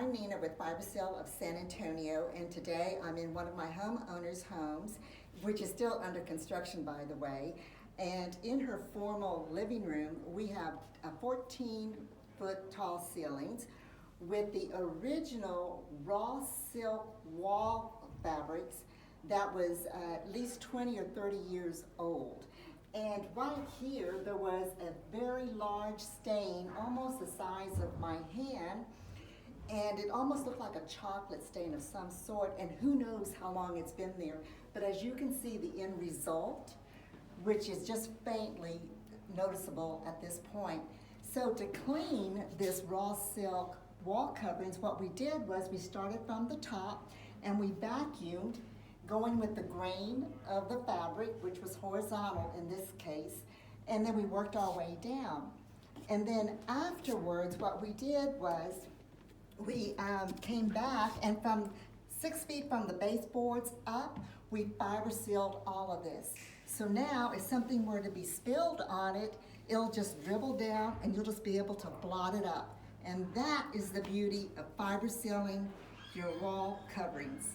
I'm Nena with FiberSeal of San Antonio, and today I'm in one of my homeowners' homes, which is still under construction, by the way. And in her formal living room, we have a 14-foot tall ceilings with the original raw silk wall fabrics that was at least 20 or 30 years old. And right here, there was a very large stain, almost the size of my hand, and it almost looked like a chocolate stain of some sort, and who knows how long it's been there. But as you can see, the end result, which is just faintly noticeable at this point. So to clean this raw silk wall coverings, what we did was we started from the top and we vacuumed, going with the grain of the fabric, which was horizontal in this case, and then we worked our way down. And then afterwards, what we did was we came back, and from 6 feet from the baseboards up, we fiber sealed all of this. So now if something were to be spilled on it, it'll just dribble down and you'll just be able to blot it up. And that is the beauty of fiber sealing your wall coverings.